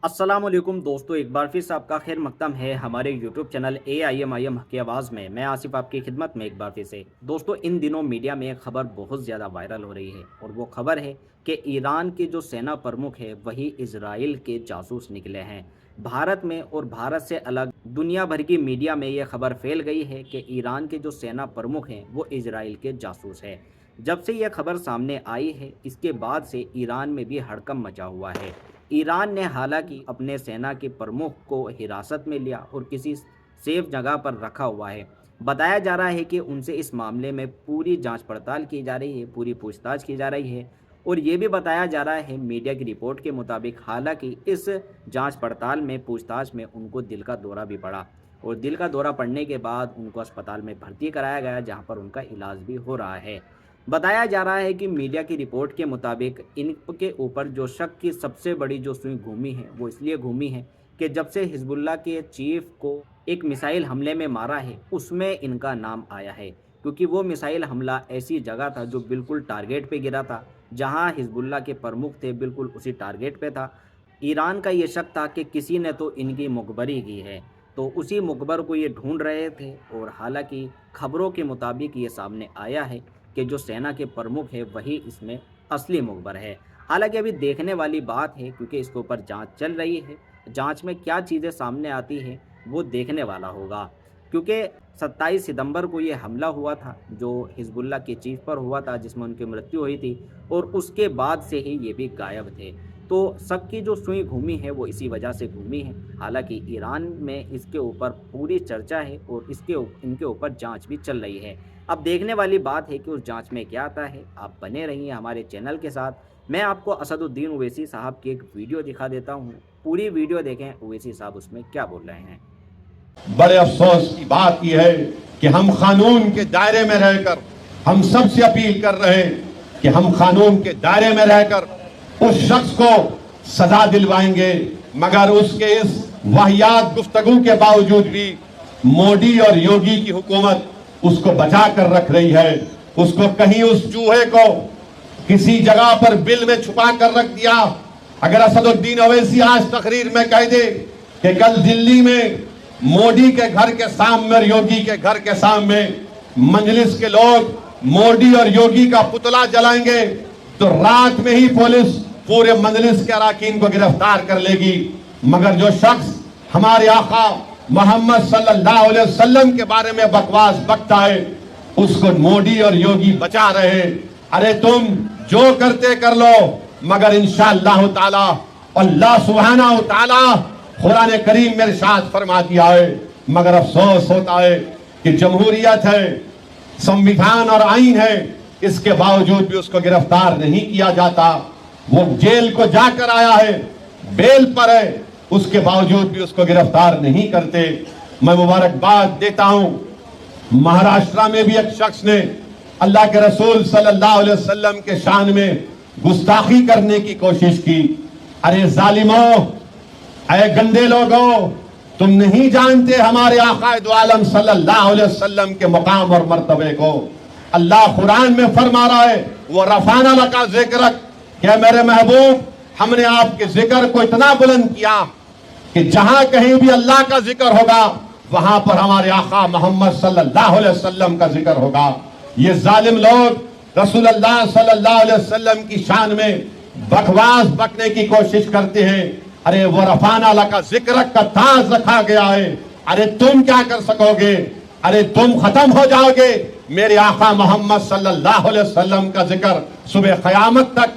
अस्सलाम वालेकुम दोस्तों, एक बार फिर से आपका खैर मकदम है हमारे यूट्यूब चैनल AIM की आवाज़ में। मैं आसिफ आपकी खिदमत में एक बार फिर से। दोस्तों, इन दिनों मीडिया में एक खबर बहुत ज़्यादा वायरल हो रही है और वो खबर है कि ईरान के जो सेना प्रमुख है वही इजराइल के जासूस निकले हैं। भारत में और भारत से अलग दुनिया भर की मीडिया में ये खबर फैल गई है कि ईरान के जो सेना प्रमुख हैं वो इजराइल के जासूस है। जब से यह खबर सामने आई है इसके बाद से ईरान में भी हड़कंप मचा हुआ है। ईरान ने हालांकि अपने सेना के प्रमुख को हिरासत में लिया और किसी सेफ जगह पर रखा हुआ है। बताया जा रहा है कि उनसे इस मामले में पूरी जांच पड़ताल की जा रही है, पूरी पूछताछ की जा रही है। और ये भी बताया जा रहा है मीडिया की रिपोर्ट के मुताबिक, हालांकि इस जांच पड़ताल में पूछताछ में उनको दिल का दौरा भी पड़ा और दिल का दौरा पड़ने के बाद उनको अस्पताल में भर्ती कराया गया, जहां पर उनका इलाज भी हो रहा है। बताया जा रहा है कि मीडिया की रिपोर्ट के मुताबिक इनके ऊपर जो शक की सबसे बड़ी जो सुई घूमी है वो इसलिए घूमी है कि जब से हिजबुल्लाह के चीफ को एक मिसाइल हमले में मारा है उसमें इनका नाम आया है, क्योंकि वो मिसाइल हमला ऐसी जगह था जो बिल्कुल टारगेट पे गिरा था, जहां हिजबुल्लाह के प्रमुख थे बिल्कुल उसी टारगेट पे था। ईरान का ये शक था कि किसी ने तो इनकी मुखबरी की है, तो उसी मुखबर को ये ढूंढ रहे थे। और हालांकि खबरों के मुताबिक ये सामने आया है कि जो सेना के प्रमुख है वही इसमें असली मुखबर है। हालांकि अभी देखने वाली बात है, क्योंकि इसके ऊपर जांच चल रही है। जांच में क्या चीज़ें सामने आती हैं वो देखने वाला होगा, क्योंकि 27 सितंबर को ये हमला हुआ था जो हिजबुल्लाह के चीफ पर हुआ था, जिसमें उनकी मृत्यु हुई थी और उसके बाद से ही ये भी गायब थे। तो शक की जो सुई घूमी है वो इसी वजह से घूमी है। हालांकि ईरान में इसके ऊपर पूरी चर्चा है और इनके ऊपर जांच भी चल रही है। अब देखने वाली बात है कि उस जांच में क्या आता है। आप बने रहिए हमारे चैनल के साथ। मैं आपको असदुद्दीन ओवैसी साहब की एक वीडियो दिखा देता हूँ, पूरी वीडियो देखें ओवैसी साहब उसमें क्या बोल रहे हैं। बड़े अफसोस की बात यह है कि हम कानून के दायरे में रहकर हम सबसे अपील कर रहे हैं कि हम कानून के दायरे में रहकर उस शख्स को सजा दिलवाएंगे, मगर उसके इस वाहियात गुफ्तगू के बावजूद भी मोदी और योगी की हुकूमत उसको बचा कर रख रही है। उसको कहीं उस चूहे को किसी जगह पर बिल में छुपा कर रख दिया। अगर असदुद्दीन ओवैसी आज तकरीर में कह दे कि कल दिल्ली में मोदी के घर के सामने और योगी के घर के सामने मजलिस के लोग मोदी और योगी का पुतला जलाएंगे, तो रात में ही पुलिस पूरे मजलिस के अराकीन को गिरफ्तार कर लेगी। मगर जो शख्स हमारे आका मोहम्मद सल्लल्लाहु अलैहि वसल्लम के बारे में बकवास बकता है उसको मोदी और योगी बचा रहे। अरे तुम जो करते कर लो, मगर इंशाअल्लाह ताला अल्लाह सुब्हानहू व तआला कुरान करीम में इरशाद फरमा दिया है। मगर अफसोस होता है कि जमहूरियत है, संविधान और आईन है, इसके बावजूद भी उसको गिरफ्तार नहीं किया जाता। वो जेल को जाकर आया है, बेल पर है, उसके बावजूद भी उसको गिरफ्तार नहीं करते। मैं मुबारकबाद देता हूं, महाराष्ट्र में भी एक शख्स ने अल्लाह के रसूल सल्लल्लाहु अलैहि वसल्लम के शान में गुस्ताखी करने की कोशिश की। अरे जालिमों, ऐ गंदे लोगों, तुम नहीं जानते हमारे आका दो आलम सल्लल्लाहु अलैहि वसल्लम के मकाम और मर्तबे को। अल्लाह कुरान में फरमा रहा है, वो रफाना लका जिक्रक, क्या मेरे महबूब हमने आपके जिक्र को इतना बुलंद किया कि जहां कहीं भी अल्लाह का जिक्र होगा वहां पर हमारे आका मोहम्मद सल्लल्लाहु अलैहि वसल्लम का जिक्र होगा। ये जालिम लोग रसूलुल्लाह सल्लल्लाहु अलैहि वसल्लम की शान में बकवास बकने की कोशिश करते हैं। अरे वो रफाना लका जिक्र का ताज रखा गया है। अरे तुम क्या कर सकोगे? अरे तुम खत्म हो जाओगे। मेरे आका मोहम्मद सल्लल्लाहु अलैहि वसल्लम का जिक्र सुबह क़यामत तक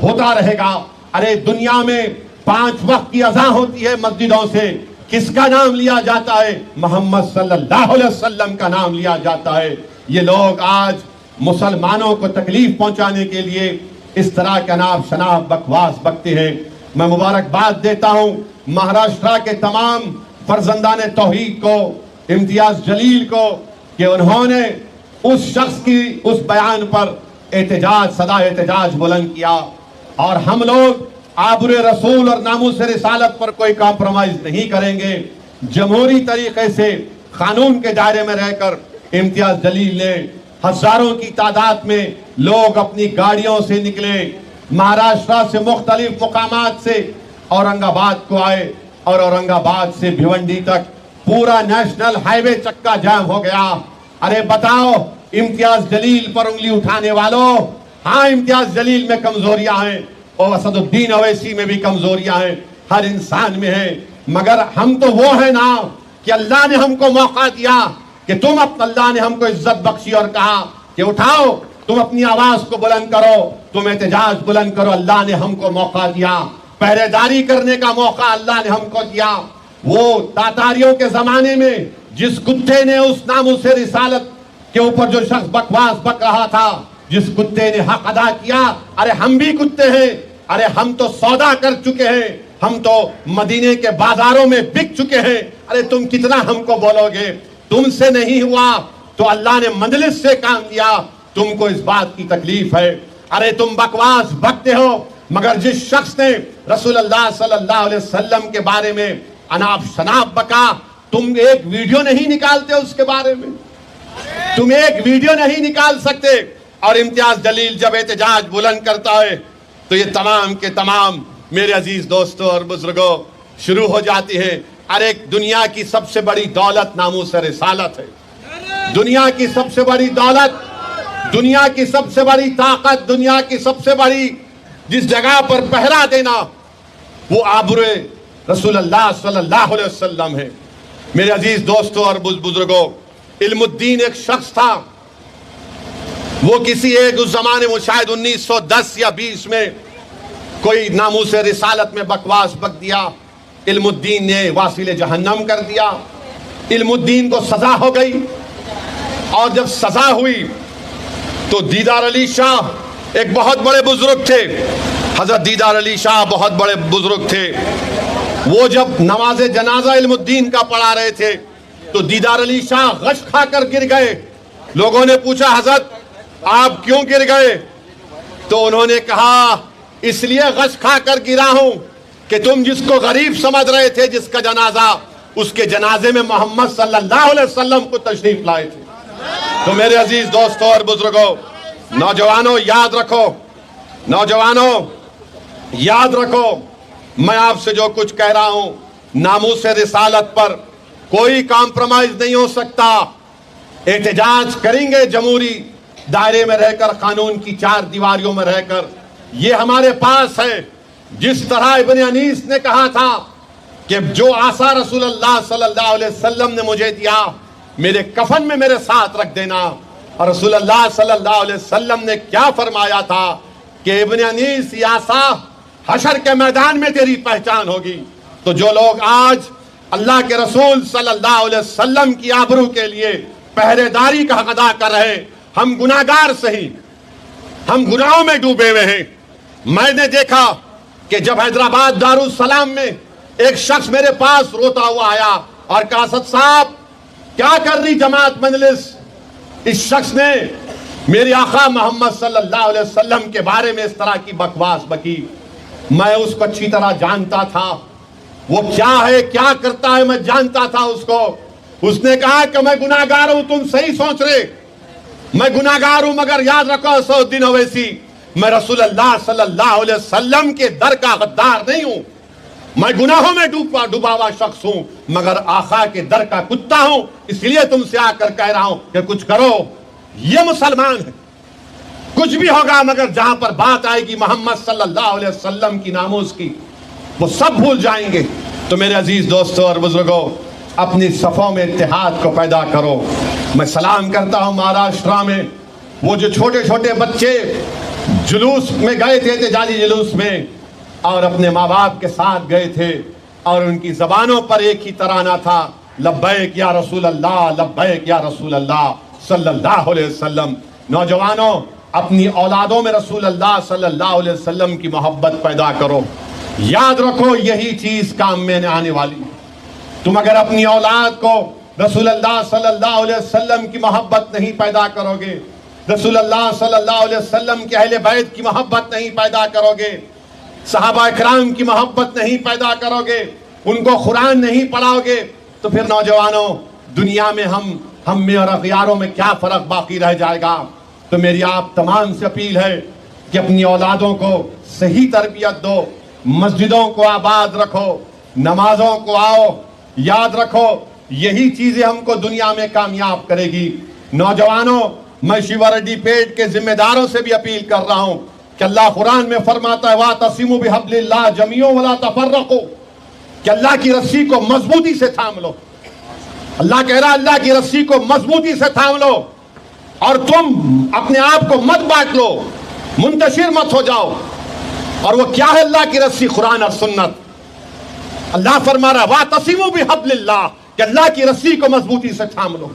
होता रहेगा। अरे दुनिया में 5 वक्त की अज़ान होती है मस्जिदों से, किसका नाम लिया जाता है? मोहम्मद सल्लल्लाहु अलैहि वसल्लम का नाम लिया जाता है। ये लोग आज मुसलमानों को तकलीफ पहुंचाने के लिए इस तरह का नाम शनाब बकवास बकते हैं। मैं मुबारकबाद देता हूं महाराष्ट्र के तमाम फर्जंदान तौहीद को, इम्तियाज जलील को, कि उन्होंने उस शख्स की उस बयान पर एहतजाज, सदा एहतजाज बुलंद किया। और हम लोग आबुरे रसूल और नामूस रिसालत पर कोई कॉम्प्रोमाइज नहीं करेंगे। जमहूरी तरीके से कानून के दायरे में रहकर इम्तियाज जलील ने हजारों की तादाद में लोग अपनी गाड़ियों से निकले, महाराष्ट्र से मुख्तलिफ मुकामात से औरंग आबाद को आए और औरंगाबाद से भिवंडी तक पूरा नेशनल हाईवे चक्का जाम हो गया। अरे बताओ, इम्तियाज जलील पर उंगली उठाने वालों, हाँ इम्तियाज जलील में कमजोरियां हैं और असदुद्दीन अवैसी में भी कमजोरियां हैं, हर इंसान में है, मगर हम तो वो है ना कि अल्लाह ने हमको मौका दिया कि अल्लाह ने हमको इज्जत बख्शी और कहा कि उठाओ, तुम अपनी आवाज को बुलंद करो, तुम एहतजाज बुलंद करो। अल्लाह ने हमको मौका दिया, पहरेदारी करने का मौका अल्लाह ने हमको दिया। वो तातारियों के जमाने में जिस कुत्ते ने उस नामूसे रिसालत के ऊपर जो शख्स बकवास बक रहा था, जिस कुत्ते ने हक अदा किया, अरे हम भी कुत्ते हैं, अरे हम तो सौदा कर चुके हैं, हम तो मदीने के बाजारों में बिक चुके हैं। अरे तुम कितना हमको बोलोगे, तुमसे नहीं हुआ तो अल्लाह ने मजलिस से काम दिया, तुमको इस बात की तकलीफ है। अरे तुम बकवास बकते हो, मगर जिस शख्स ने रसूलुल्लाह सल्लल्लाहु अलैहि वसल्लम के बारे में अनाप शनाप बका, तुम एक वीडियो नहीं निकालते उसके बारे में, तुम एक वीडियो नहीं निकाल सकते। और इम्तियाज जलील जब एहतजाज बुलंद करता है तो ये तमाम के तमाम मेरे अजीज दोस्तों और बुजुर्गों शुरू हो जाती है। अरे दुनिया की सबसे बड़ी दौलत नामूस रिसालत है, दुनिया की सबसे बड़ी दौलत, दुनिया की सबसे बड़ी ताकत, दुनिया की सबसे बड़ी जिस जगह पर पहरा देना, वो आबरूए रसूलुल्लाह सल्लल्लाहु अलैहि वसल्लम है। मेरे अजीज दोस्तों और बुजुर्गों, इल्मुद्दीन एक शख्स था, वो किसी एक उस जमाने में शायद 1910 या 20 में कोई नामूस रिसालत में बकवास बक दिया, इल्मुद्दीन ने वासिल जहन्नम कर दिया। इल्मुद्दीन को सजा हो गई, और जब सजा हुई तो दीदार अली शाह एक बहुत बड़े बुजुर्ग थे, हजरत दीदार अली शाह बहुत बड़े बुजुर्ग थे। वो जब नमाज जनाजा इल्मुद्दीन का पढ़ा रहे थे तो दीदार अली शाह गश खाकर गिर गए। लोगों ने पूछा, हजरत आप क्यों गिर गए? तो उन्होंने कहा, इसलिए गश खाकर गिरा हूं कि तुम जिसको गरीब समझ रहे थे, जिसका जनाजा, उसके जनाजे में मोहम्मद सल्लल्लाहु अलैहि वसल्लम को तशरीफ लाए थे। तो मेरे अजीज दोस्तों और बुजुर्गों, नौजवानों याद रखो, नौजवानों याद रखो, मैं आपसे जो कुछ कह रहा हूं, नामूस रिसालत पर कोई कॉम्प्रोमाइज नहीं हो सकता। एहतजाज करेंगे जमहूरी दायरे में रहकर, कानून की चार दीवारियों में रहकर, ये हमारे पास है। जिस तरह इब्न अनीस ने कहा था कि जो आसा रसूलुल्लाह सल्लल्लाहु अलैहि वसल्लम ने मुझे दिया, मेरे कफन में मेरे साथ रख देना। और रसूलुल्लाह सल्लल्लाहु अलैहि वसल्लम ने क्या फरमाया था कि इब्न अनीस, ये आसा हशर के मैदान में तेरी पहचान होगी। तो जो लोग आज अल्लाह के रसूल सल्लल्लाहु अलैहि वसल्लम की आबरू के लिए पहरेदारी का हक अदा कर रहे, हम गुनाहगार सही, हम गुनाहों में डूबे हुए हैं। मैंने देखा कि जब हैदराबाद दारुस्सलाम में एक शख्स मेरे पास रोता हुआ आया और कहा, असद साहब क्या कर रही जमात मजलिस? इस शख्स ने मेरे आका मोहम्मद सल्लल्लाहु अलैहि वसल्लम के बारे में इस तरह की बकवास बकी। मैं उसको अच्छी तरह जानता था, वो क्या है क्या करता है मैं जानता था उसको। उसने कहा कि मैं गुनाहगार हूं, तुम सही सोच रहे, मैं गुनाहगार हूं, मगर याद रखो असदुद्दीन अवैसी, मैं रसूलुल्लाह सल्लल्लाहु अलैहि वसल्लम के दर का गद्दार नहीं हूं, मैं गुनाहों में डूबा हुआ शख्स हूं, मगर आका के दर का कुत्ता हूं। इसलिए तुमसे आकर कह रहा हूं कि कुछ करो। ये मुसलमान है, कुछ भी होगा, मगर जहां पर बात आएगी मोहम्मद सल्लल्लाहु अलैहि वसल्लम की नामूस की, वो सब भूल जाएंगे। तो मेरे अजीज दोस्तों और बुजुर्गों, अपनी सफों में इत्तेहाद को पैदा करो। मैं सलाम करता हूं महाराष्ट्र में वो जो छोटे छोटे बच्चे जुलूस में गए थे, एहतजाजी जुलूस में, और अपने माँ बाप के साथ गए थे, और उनकी जबानों पर एक ही तराना था, लब्बैक या रसूल अल्लाह, लब्बैक या रसूल अल्लाह सल्लल्लाहु अलैहि वसल्लम। नौजवानों, अपनी औलादों में रसूल अल्लाह सल्लल्लाहु अलैहि वसल्लम की मोहब्बत पैदा करो। याद रखो, यही चीज काम में आने वाली है। तुम अगर अपनी औलाद को रसूलुल्लाह सल्लल्लाहु अलैहि वसल्लम की मोहब्बत नहीं पैदा करोगे, रसूलुल्लाह सल्लल्लाहु अलैहि वसल्लम के अहले बैत की मोहब्बत नहीं पैदा करोगे, सहाबा इकराम की मोहब्बत नहीं पैदा करोगे, उनको कुरान नहीं पढ़ाओगे, तो फिर नौजवानों, दुनिया में हम में और अखियारों में क्या फर्क बाकी रह जाएगा। तो मेरी आप तमाम से अपील है कि अपनी औलादों को सही तरबियत दो, مسجدوں کو آباد رکھو, نمازوں کو آؤ, یاد رکھو یہی چیزیں ہم کو دنیا میں کامیاب کرے گی. نوجوانوں, میں شیوا ریڈی پیٹ کے ذمہ داروں سے بھی اپیل کر رہا ہوں کہ اللہ قرآن میں فرماتا ہے وَاعْتَصِمُوا بِحَبْلِ اللَّهِ جَمِيعًا وَلَا تَفَرَّقُوا, کہ اللہ کی رسی کو مضبوطی سے تھام لو. اللہ کہہ رہا ہے اللہ کی رسی کو مضبوطی سے تھام لو, اور تم اپنے آپ کو مت بانٹ لو, منتشر مت ہو جاؤ. اور وہ کیا ہے اللہ کی رسی؟ قرآن اور سنت. اللہ فرما رہا ہے وَاعْتَصِمُوا بِحَبْلِ اللَّهِ, کہ اللہ کی رسی کو مضبوطی سے تھام لو.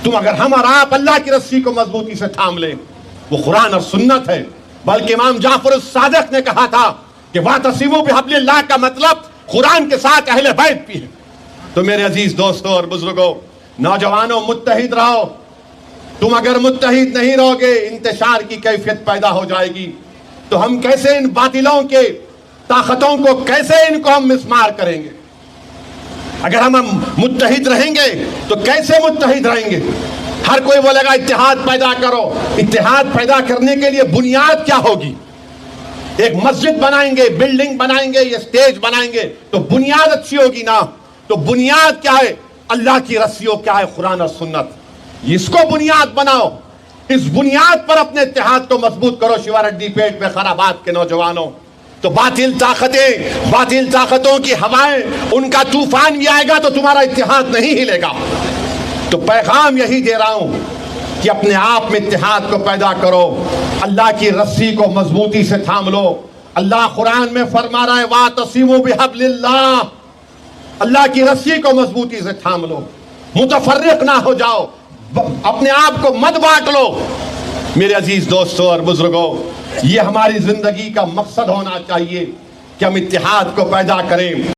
تم اگر ہم اور آپ اللہ کی رسی کو مضبوطی سے تھام لیں, وہ قرآن اور سنت ہے. بلکہ امام جعفر الصادق نے کہا تھا کہ وَاعْتَصِمُوا بِحَبْلِ اللَّهِ کا مطلب قرآن کے ساتھ اہل بیت بھی ہے. تو میرے عزیز دوستوں اور بزرگوں, نوجوانوں, متحد رہو. تم اگر متحد نہیں رہو گے, انتشار کی کیفیت پیدا ہو جائے گی. تو ہم کیسے ان باطلوں کے طاقتوں کو, کیسے ان کو ہم مسمار کریں گے؟ اگر ہم متحد رہیں گے تو کیسے متحد رہیں گے؟ ہر کوئی بولے گا اتحاد پیدا کرو. اتحاد پیدا کرنے کے لیے بنیاد کیا ہوگی؟ ایک مسجد بنائیں گے, بلڈنگ بنائیں گے, یہ سٹیج بنائیں گے تو بنیاد اچھی ہوگی نا. تو بنیاد کیا ہے؟ اللہ کی رسیوں کیا ہے؟ قرآن اور سنت. اس کو بنیاد بناؤ, اس بنیاد پر اپنے اتحاد کو مضبوط کرو. شیوا ریڈی پیٹ میں خرابات کے نوجوانوں, تو باطل طاقتیں, باطل طاقتوں کی ہوائیں, ان کا طوفان بھی آئے گا تو تمہارا اتحاد نہیں ہلے گا. تو پیغام یہی دے رہا ہوں کہ اپنے آپ میں اتحاد کو پیدا کرو, اللہ کی رسی کو مضبوطی سے تھام لو. اللہ قرآن میں فرما رہا ہے وَاعْتَصِمُوا بِحَبْلِ اللَّهِ, اللہ کی رسی کو مضبوطی سے تھام لو, متفرق نہ ہو جاؤ, اپنے آپ کو مت بانٹ لو. میرے عزیز دوستوں اور بزرگوں, یہ ہماری زندگی کا مقصد ہونا چاہیے کہ ہم اتحاد کو پیدا کریں.